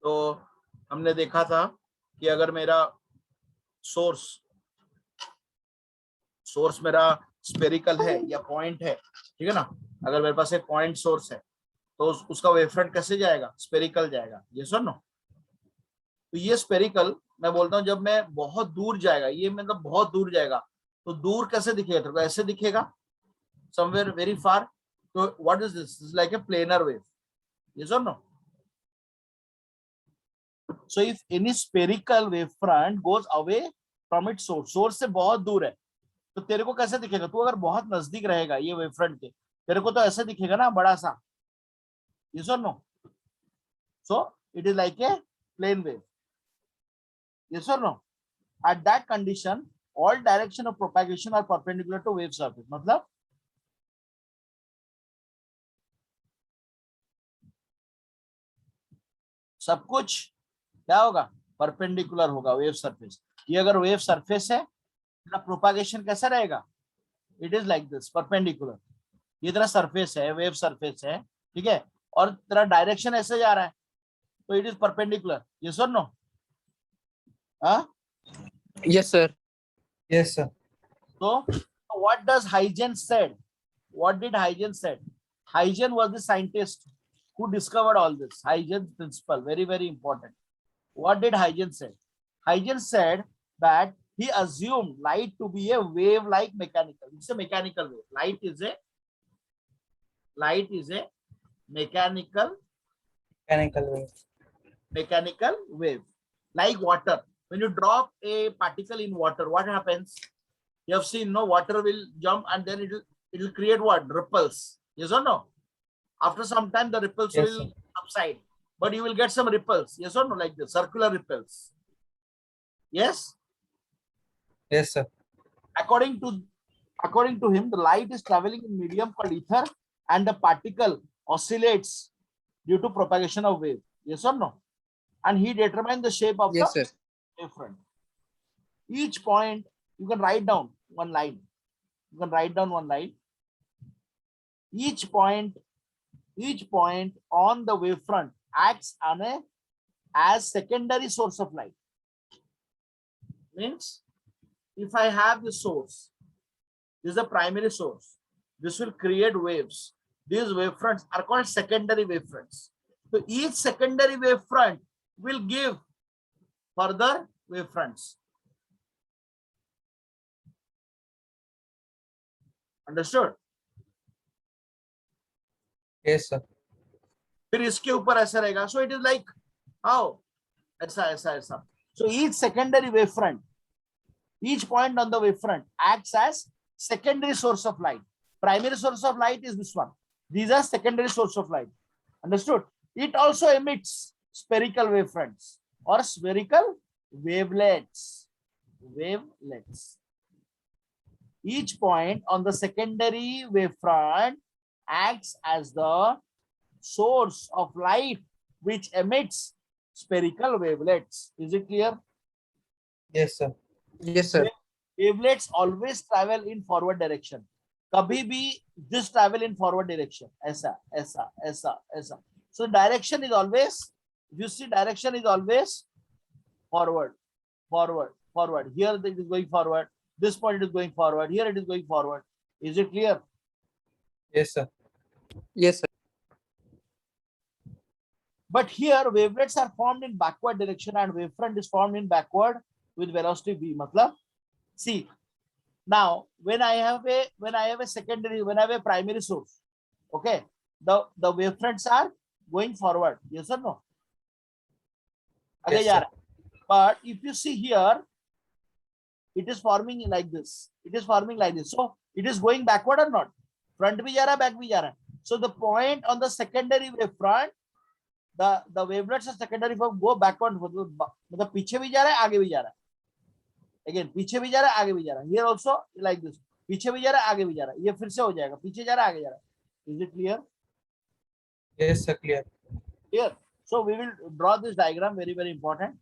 तो हमने देखा था कि अगर मेरा सोर्स सोर्स मेरा स्पेरिकल है या पॉइंट है, ठीक है ना, अगर मेरे पास एक पॉइंट सोर्स है तो उसका वेवफ्रंट कैसे जाएगा, स्पेरिकल जाएगा, ये सुन नो। तो ये स्पेरिकल मैं बोलता हूँ जब मैं बहुत दूर जाएगा, ये मतलब बहुत दूर जाएगा, तो दूर कैसे दिखेगा, तो ऐसे दिखेगा, समवेयर वेरी फार। तो what is this, like a planar wave, yes or no? So if any spherical wavefront goes away from its source, source से बहुत दूर है, तो तेरे को कैसे दिखेगा, तू अगर बहुत नजदीक रहेगा ये वेवफ्रंट के, तेरे को तो ऐसे दिखेगा ना, बड़ा सा, yes or no? So it is like a plane wave, yes or no? At that condition, all direction of propagation are perpendicular to wave surface. मतलब सब कुछ क्या होगा, परपेंडिकुलर होगा वेव सरफेस। ये अगर वेव सरफेस है, तेरा प्रोपागेशन कैसा रहेगा, it is like this perpendicular. ये तेरा सरफेस है, वेव सरफेस है, ठीक है, और तेरा डायरेक्शन ऐसे जा रहा है, तो इट इज परपेंडिकुलर, यस और नो? हाँ, Yes, sir. Yes, sir. so what does Huygens said? What did Huygens said? Huygens was the scientist who discovered all this. Huygens principle, very very important. What did Huygens say? Huygens said that he assumed light to be a wave like mechanical. It's a mechanical wave. Light is a mechanical wave, like water. When you drop a particle in water, what happens? You have seen, no, water will jump and then it will create what, ripples, yes or no? After some time the ripples Yes, will sir. subside, but you will get some ripples, yes or no, like the circular ripples. Yes, Yes, sir. according to him, the light is traveling in medium called ether, and the particle oscillates due to propagation of wave, yes or no? And he determined the shape of Yes, the sir. wavefront. Each point you can write down one line. Each point on the wavefront acts as secondary source of light. Means if I have the source, this is a primary source, this will create waves. These wavefronts are called secondary wavefronts. So each secondary wavefront will give further wavefronts. Understood? Yes, sir. फिर इसके ऊपर ऐसा रहेगा. So it is like how? ऐसा. So each secondary wavefront, each point on the wavefront acts as secondary source of light. Primary source of light is this one. These are secondary source of light. Understood? It also emits spherical wavefronts or spherical wavelets. Each point on the secondary wavefront acts as the source of light which emits spherical wavelets. Is it clear? Yes, sir. Yes, sir. Wavelets always travel in forward direction. कभी भी just travel in forward direction. ऐसा. So direction is always, you see, direction is always forward. Here it is going forward. This point is going forward. Here it is going forward. Is it clear? Yes, sir. Yes, sir. But here wavelets are formed in backward direction and wavefront is formed in backward with velocity v. Matlab, see, now when I have a primary source, okay, the wavefronts are going forward, yes or no? Yes, sir. But if you see here, it is forming like this. So it is going backward or not? Front bhi ja raha, back bhi ja raha. So the point on the secondary wavefront, the wavelets of secondary form go backward, मतलब पीछे भी जा रहा है, आगे भी जा रहा है. Again, पीछे भी जा रहा है, आगे भी जा रहा है. Here also like this. पीछे भी जा रहा है, आगे भी जा रहा है. ये फिर से हो जाएगा, पीछे जा रहा है, आगे जा रहा है. Is it clear? Yes, sir. Clear. Clear. So we will draw this diagram, very very important.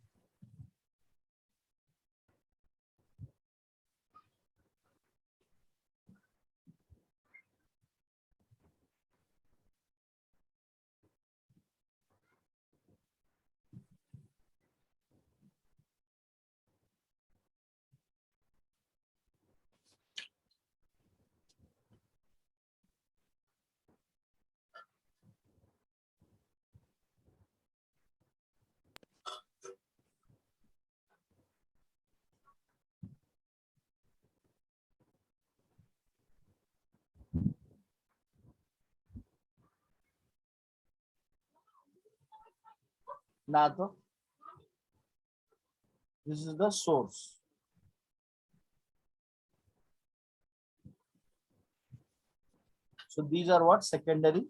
ना तो this is the source. So these are what? Secondary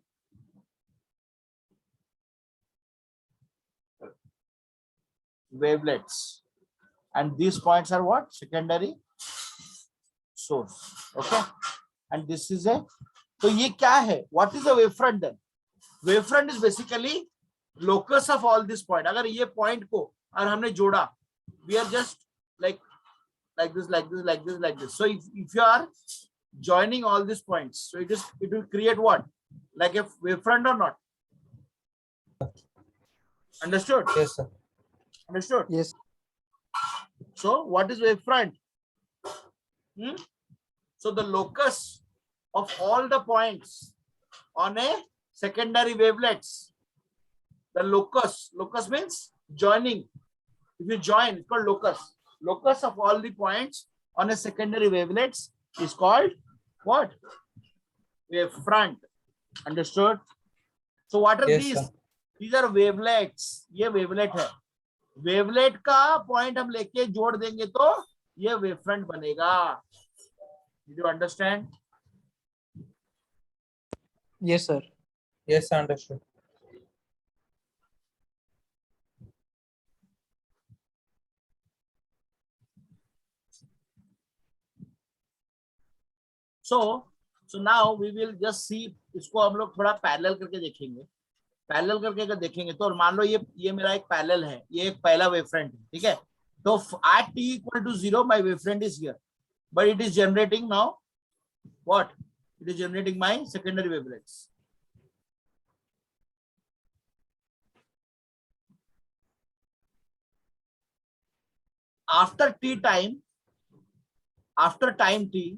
wavelets. And these points are what? Secondary source. Okay. And this is a, तो ये क्या है? What is a wavefront then? Wavefront is basically locus of all this point. अगर ये point को और हमने जोड़ा, we are just like this, like this, like this, like this. So if you are joining all these points, so it will create what? Like a wavefront or not? Understood? Yes, sir. Understood? Yes. So what is wavefront? So the locus of all the points on a secondary wavelets. The locus means joining. If you join, it's called locus. Locus of all the points on a secondary wavelets is called what? Wavefront. Understood? So what are Yes, these? sir. These are wavelets. ये wavelet है. Wavelet का point हम लेके जोड़ देंगे तो ये wavefront बनेगा. Did you understand? Yes, sir. Yes, understood. So now we will just see. इसको हम लोग थोड़ा पैरेलल करके देखेंगे. पैरेलल करके अगर देखेंगे तो मान लो ये मेरा एक पैरेलल है, ये एक पहला वेवफ्रंट है, ठीक है. तो at t equal to 0 my wavefront is here, but it is generating now what? It is generating my secondary wavelets. After t time, after time t,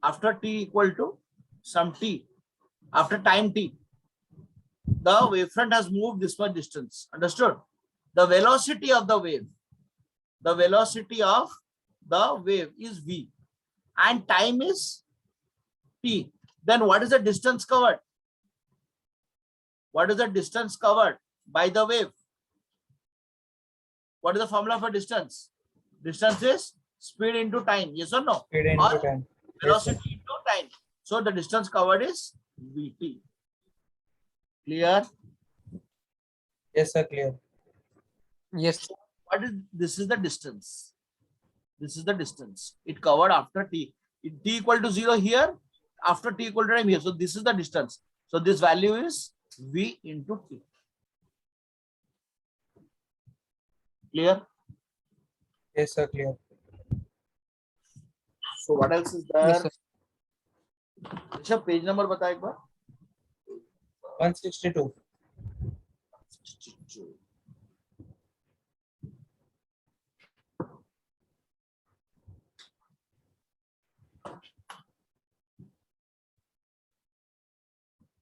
after t equal to some t, after time t, the wavefront has moved this much distance. Understood? The velocity of the wave, the velocity of the wave is v, and time is t. Then what is the distance covered? What is the distance covered by the wave? What is the formula for distance? Distance is speed into time. Yes or no? Speed into Or time. velocity into time. So the distance covered is vt. Clear? Yes, sir. Clear. Yes. What is this? Is the distance. This is the distance. It covered after t. T equal to 0 here, after t equal to time here. So this is the distance. So this value is v into t. Clear? Yes, sir. Clear. So what else is there? Yes, sir. अच्छा page number बता एक बार. 162.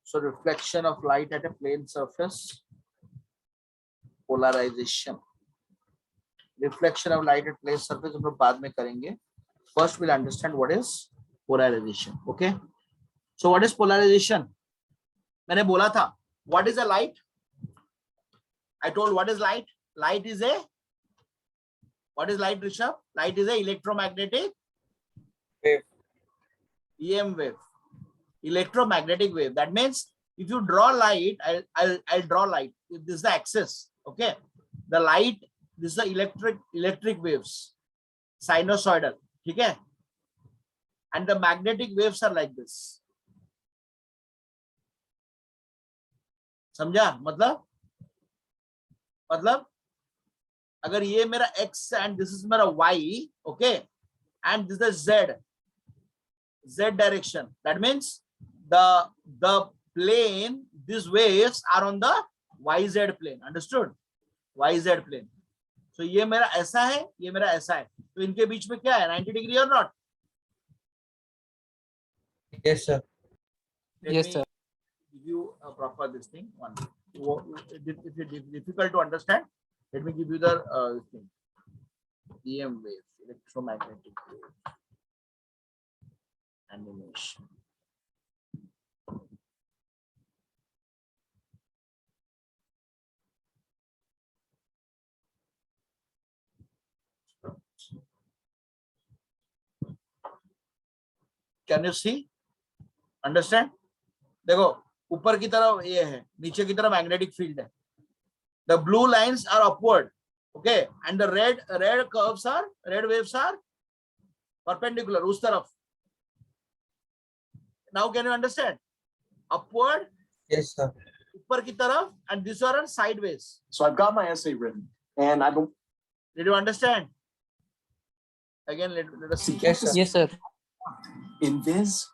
So reflection of light at a plane surface. Polarization. Reflection of light at plane surface हम लोग बाद में करेंगे. First we'll understand what is polarization. Okay. So what is polarization? मैंने बोला था. What is a light? I told what is light? Light is a, what is light, Rishabh? Light is a electromagnetic Wave. EM wave. Electromagnetic wave. That means if you draw light, I'll draw light. If this is the axis, okay. The light, this is the electric waves, sinusoidal, okay. And the magnetic waves are like this. समझा? मतलब अगर ये मेरा x and this is मेरा y, okay, and this is the z direction. That means the plane, these waves are on the yz plane. Understood? YZ plane. So ये मेरा ऐसा है, ये मेरा ऐसा है. तो इनके बीच में क्या है? 90 degree or not? Yes, sir. Let Yes, me sir. give you a proper this thing. One. If it's difficult to understand, let me give you the this thing. EM wave, electromagnetic wave, animation. Can you see? Understand? देखो ऊपर की तरफ ये है, नीचे की तरफ magnetic field है. The blue lines are upward, okay, and the red waves are perpendicular उस तरफ. Now can you understand? Upward, Yes, sir. ऊपर की तरफ, and these are sideways. So I've got my essay written, and I've been Did you understand? Again, let us see. Yes, sir. Yes, sir. in Viz.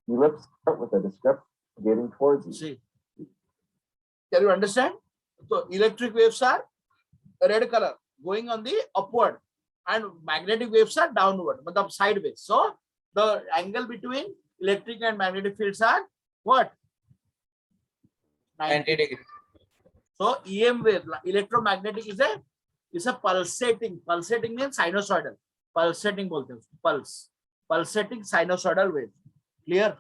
Ellipse start with a descriptor getting towards you. See, can you understand? So electric waves are red color going on the upward, and magnetic waves are downward, but sideways. So the angle between electric and magnetic fields are what? 90 degrees. So EM wave, electromagnetic is a pulsating. Pulsating means sinusoidal. Pulsating bolte hain, pulse. Pulsating sinusoidal wave. Clear?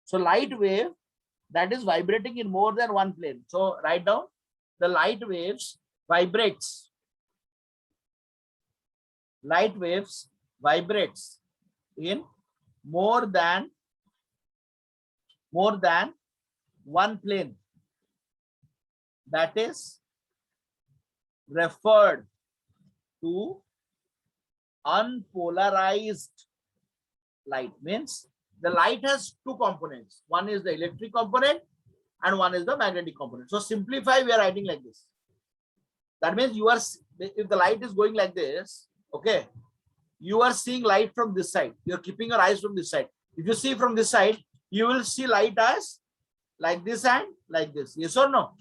So light wave that is vibrating in more than one plane. So write down the light waves vibrates. Light waves vibrates in more than one plane. That is referred to unpolarized light. Means the light has two components. One is the electric component and one is the magnetic component. So simplify, we are writing like this. That means you are, if the light is going like this, okay, you are seeing light from this side. You are keeping your eyes from this side. If you see from this side, you will see light as like this and like this. Yes or no?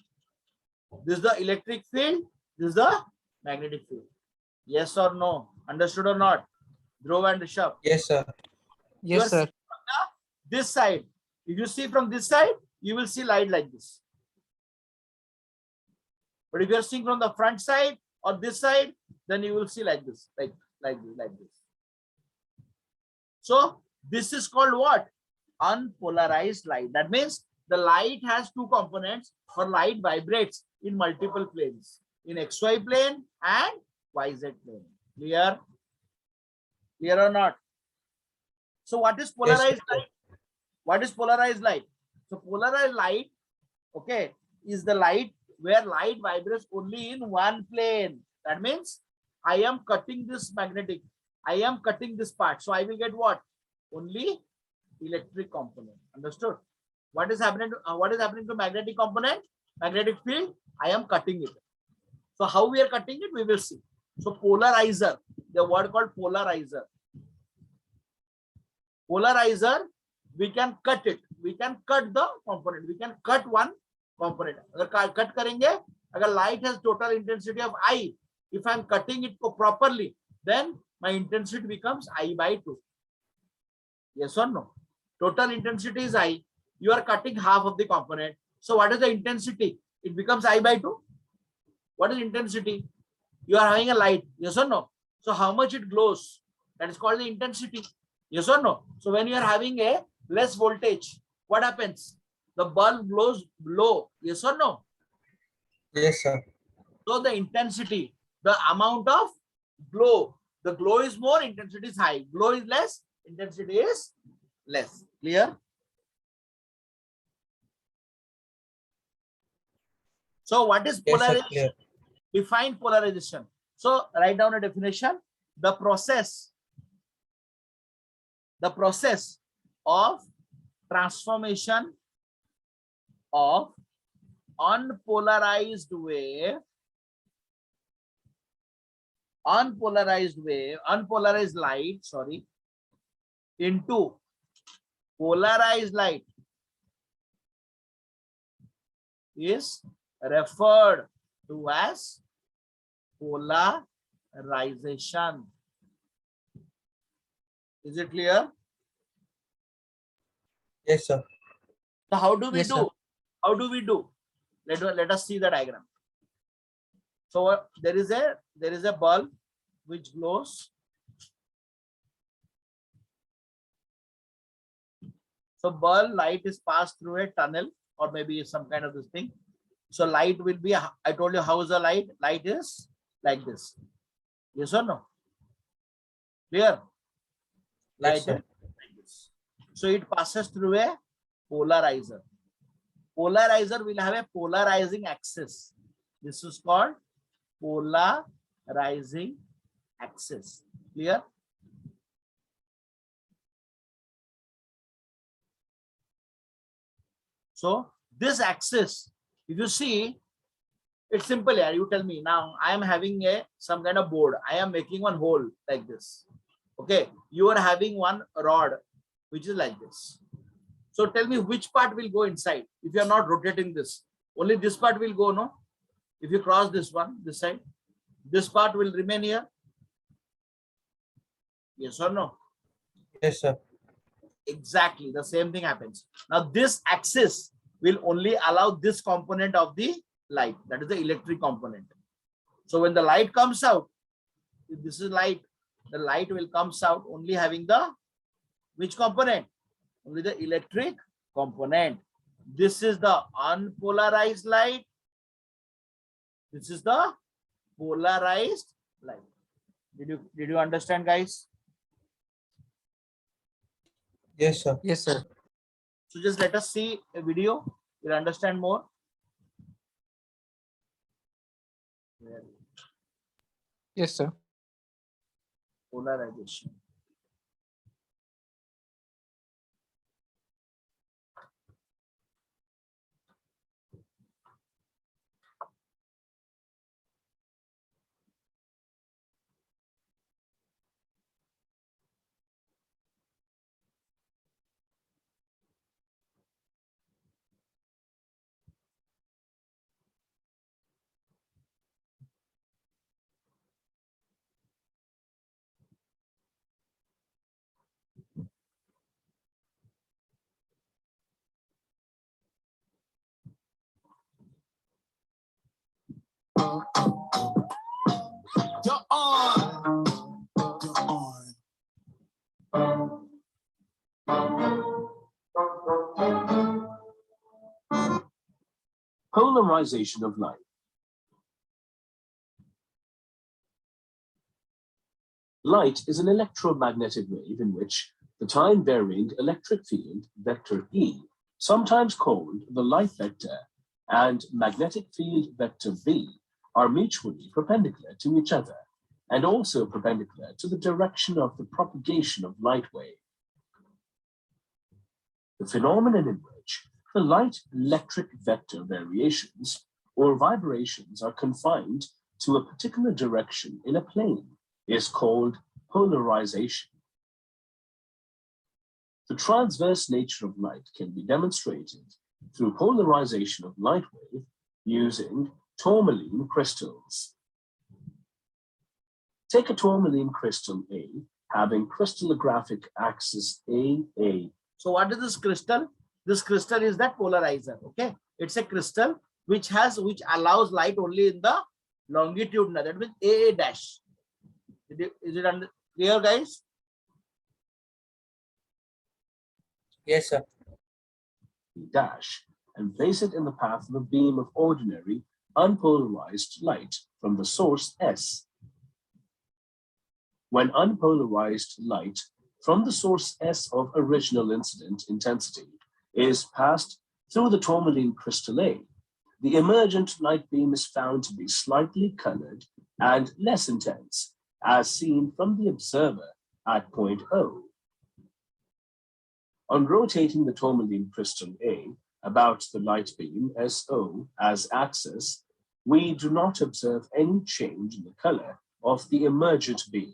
This is the electric field. This is the magnetic field. Yes or no? Understood or not? Dhruv and Rishabh. Yes, sir. Yes, sir. This side. If you see from this side, you will see light like this. But if you are seeing from the front side or this side, then you will see like this, like this. So this is called what? Unpolarized light. That means the light has two components, or light vibrates in multiple planes, in XY plane and YZ plane. Clear? Clear or not? So what is polarized sir. light? What is polarized light? So polarized light, okay, is the light where light vibrates only in one plane. That means I am cutting this magnetic, I am cutting this part. So I will get what? Only electric component. Understood? What is happening to magnetic component? Magnetic field, I am cutting it. So how we are cutting it, we will see. So polarizer, the word called polarizer. Polarizer, we can cut it. We can cut the component. We can cut one component. अगर cut करेंगे, अगर light has total intensity of I, if I am cutting it properly, then my intensity becomes I by 2. Yes or no? Total intensity is I. You are cutting half of the component. So what is the intensity? It becomes I by 2. What is intensity? You are having a light. Yes or no? So how much it glows? That is called the intensity. Yes or no? So when you are having a less voltage, what happens? The bulb glows low. Yes or no? Yes, sir. So the intensity, the amount of glow, the glow is more, intensity is high. Glow is less, intensity is less. Clear? So what is Yes, sir. polarization? Clear. Define polarization. So write down a definition. The process of transformation of unpolarized light, sorry, into polarized light is referred to as polarization. Is it clear? Yes, sir. So how do we Yes, do? sir. How do we do? Let us see the diagram. So there is a bulb which glows. So bulb light is passed through a tunnel or maybe some kind of this thing. So light will be, I told you how is the light? Light is like this. Yes or no? Clear? Light Yes, sir. is like this. So it passes through a polarizer. Polarizer will have a polarizing axis. This is called polarizing axis. Clear? So this axis, if you see, it's simple here. You tell me now. I am having some kind of board. I am making one hole like this. Okay, you are having one rod which is like this. So tell me which part will go inside if you are not rotating this. Only this part will go, no? If you cross this one, this side, this part will remain here. Yes or no? Yes, sir. Exactly the same thing happens. Now this axis will only allow this component of the light, that is the electric component. So when the light comes out, if this is light, the light will comes out only having the which component? Only the electric component. This is the unpolarized light. This is the polarized light. Did you understand, guys? Yes, sir. Yes, sir. So just let us see a video. You'll understand more. Yes, sir. Polarization. You're on. You're on. Polarization of light. Light is an electromagnetic wave in which the time-varying electric field vector E, sometimes called the light vector, and magnetic field vector V are mutually perpendicular to each other and also perpendicular to the direction of the propagation of light wave. The phenomenon in which the light electric vector variations or vibrations are confined to a particular direction in a plane is called polarization. The transverse nature of light can be demonstrated through polarization of light wave using tourmaline crystals. Take a tourmaline crystal A having crystallographic axis AA. So what is this crystal? This crystal is that polarizer. Okay, it's a crystal which allows light only in the longitudinal, that means AA dash. Is it clear, guys? Yes, sir. Dash and place it in the path of a beam of ordinary unpolarized light from the source S. When unpolarized light from the source S of original incident intensity is passed through the tourmaline crystal A, the emergent light beam is found to be slightly colored and less intense, as seen from the observer at point O. On rotating the tourmaline crystal A about the light beam SO as axis, we do not observe any change in the color of the emergent beam.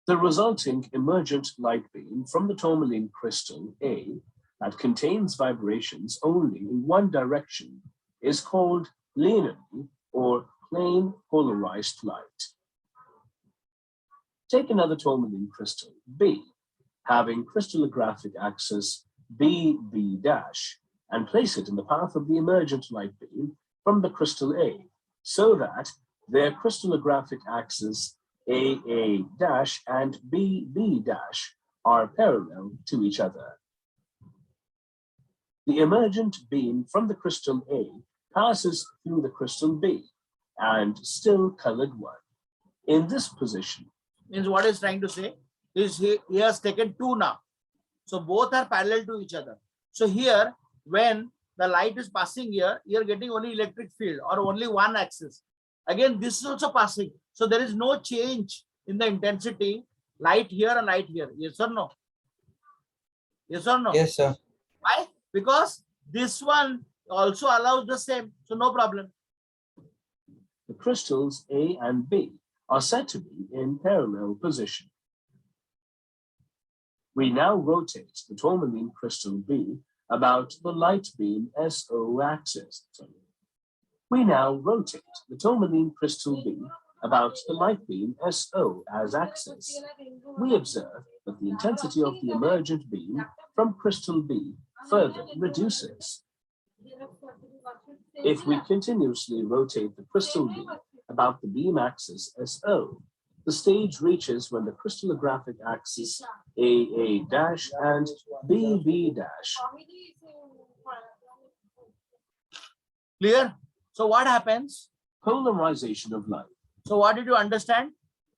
The resulting emergent light beam from the tourmaline crystal A that contains vibrations only in one direction is called linearly or plane polarized light. Take another tourmaline crystal B having crystallographic axis BB dash and place it in the path of the emergent light beam from the crystal A so that their crystallographic axis AA dash and BB dash are parallel to each other. The emergent beam from the crystal A passes through the crystal B and still colored one. In this position, Means what is trying to say is he has taken two now. So both are parallel to each other. So here, when the light is passing here, you're getting only electric field or only one axis. Again, this is also passing. So there is no change in the intensity, light here and light here. Yes or no? Yes or no? Yes, sir. Why? Because this one also allows the same. So no problem. the crystals A and B are said to be in parallel position. We now rotate the tourmaline crystal B about the light beam SO axis. We now rotate the tourmaline crystal B about the light beam SO as axis. We observe that the intensity of the emergent beam from crystal B further reduces. If we continuously rotate the crystal B about the beam axis SO, the stage reaches when the crystallographic axis AA dash and BB dash. Clear? So what happens? Polarization of light. So what did you understand?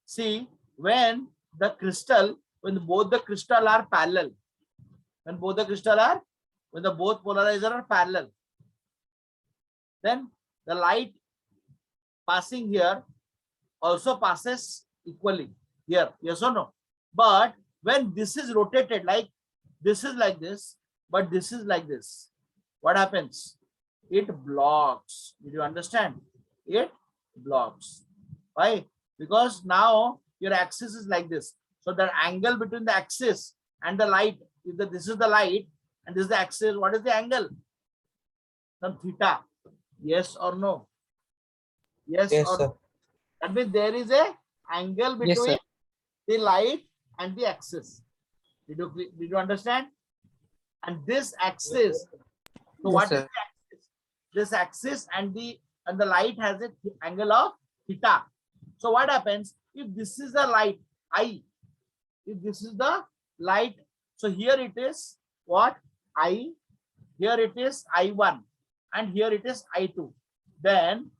See, when the crystal, when both the crystal are parallel, when both the crystal are, when the both polarizer are parallel, then the light passing here also passes equally here. Yes or no? But when this is rotated, like this is like this, but this is like this, what happens? It blocks. Did you understand? It blocks. Why? Because now your axis is like this. So the angle between the axis and the light, if this is the light and this is the axis, what is the angle? Some theta. Yes or no? Yes, Yes, or sir. no? That means there is a angle Yes, between sir. the light and the axis. Did you understand? And this axis. So Yes, what is sir. the axis? This axis and the light has an angle of theta. So what happens if this is the light I? If this is the light, so here it is what? I. Here it is I1, and here it is I2. Then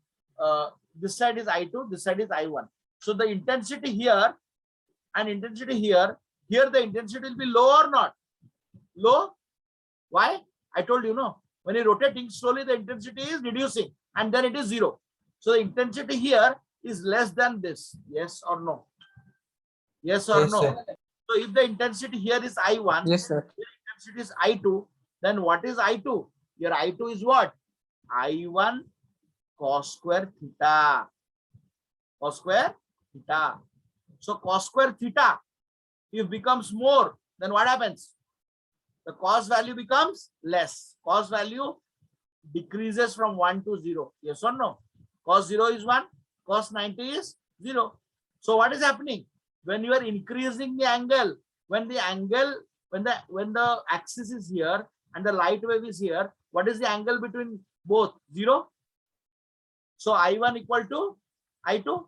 this side is I2, this side is I1. So the intensity here and intensity here, here the intensity will be low or not? Low. Why? I told you, no. When you're rotating, slowly the intensity is reducing and then it is zero. So the intensity here is less than this. Yes or no? Yes or Yes, no? sir. So if the intensity here is I1, Yes, sir. here intensity is I2, then what is I2? Your I2 is what? I1 cos square theta. Cos square theta. So cos square theta, if becomes more, then what happens? The cos value becomes less. Cos value decreases from 1 to 0. Yes or no? Cos 0 is 1, cos 90 is 0. So what is happening? When you are increasing the angle, when the axis is here and the light wave is here, what is the angle between both? 0. So I1 equal to I2.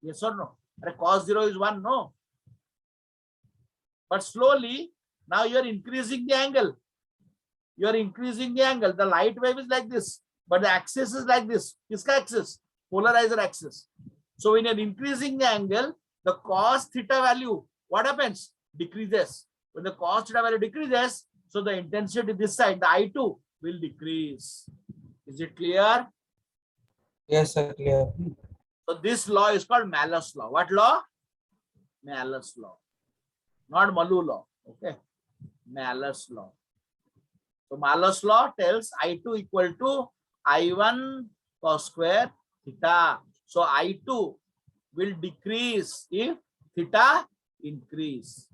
Yes or no? Cos 0 is 1, no. But slowly, now you are increasing the angle. You are increasing the angle. The light wave is like this, but the axis is like this. Kiska axis? Polarizer axis. So when you are increasing the angle, the cos theta value, what happens? Decreases. When the cos theta value decreases, so the intensity this side, the I2, will decrease. Is it clear? Yes, sir. Clear. So this law is called Malus law. What law? Malus law. Not Malu law. Okay. Malus law. So Malus law tells I2 equal to I1 cos square theta. So I2 will decrease if theta increase.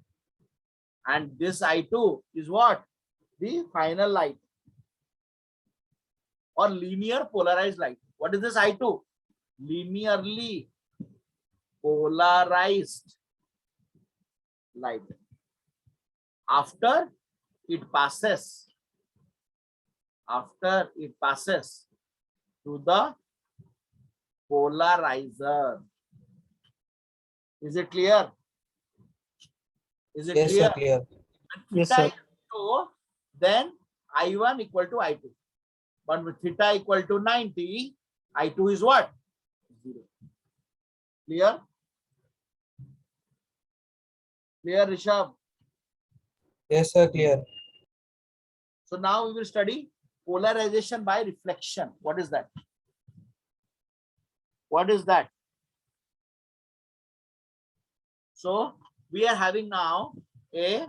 And this I2 is what? The final light or linear polarized light. What is this I2? Linearly polarized light. After it passes to the polarizer. Is it clear? Is it Yes, clear? sir. Clear. When Yes, theta sir. is 0, then I1 equal to I2. But with theta equal to 90, I2 is what? 0. Clear? Clear, Rishabh? Yes, sir, clear. So now we will study polarization by reflection. What is that? What is that? So we are having now a.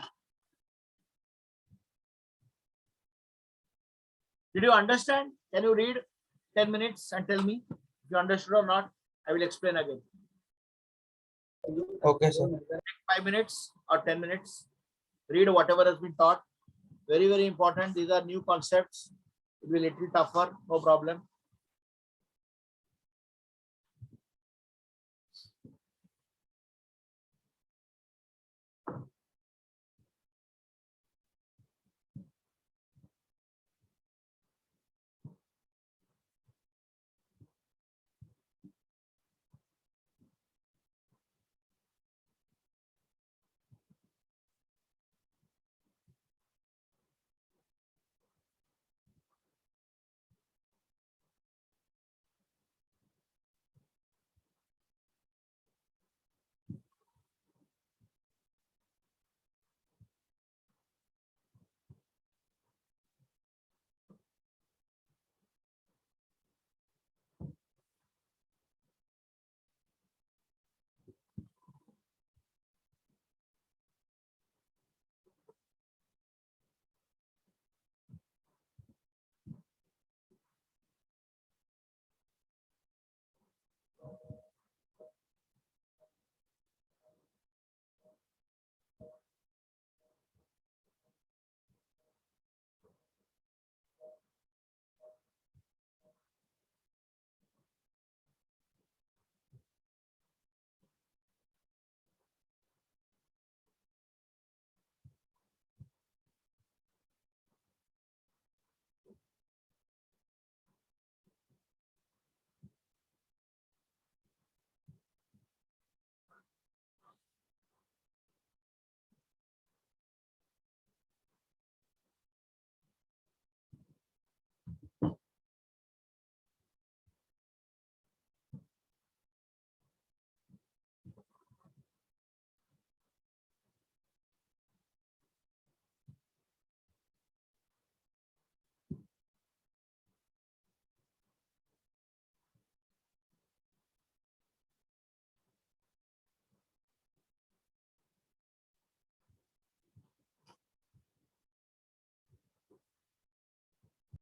Did you understand? Can you read 10 minutes and tell me if you understood or not? I will explain again. Okay, sir. 5 minutes or 10 minutes. Read whatever has been taught. Very, very important. These are new concepts. It will be a little tougher. No problem.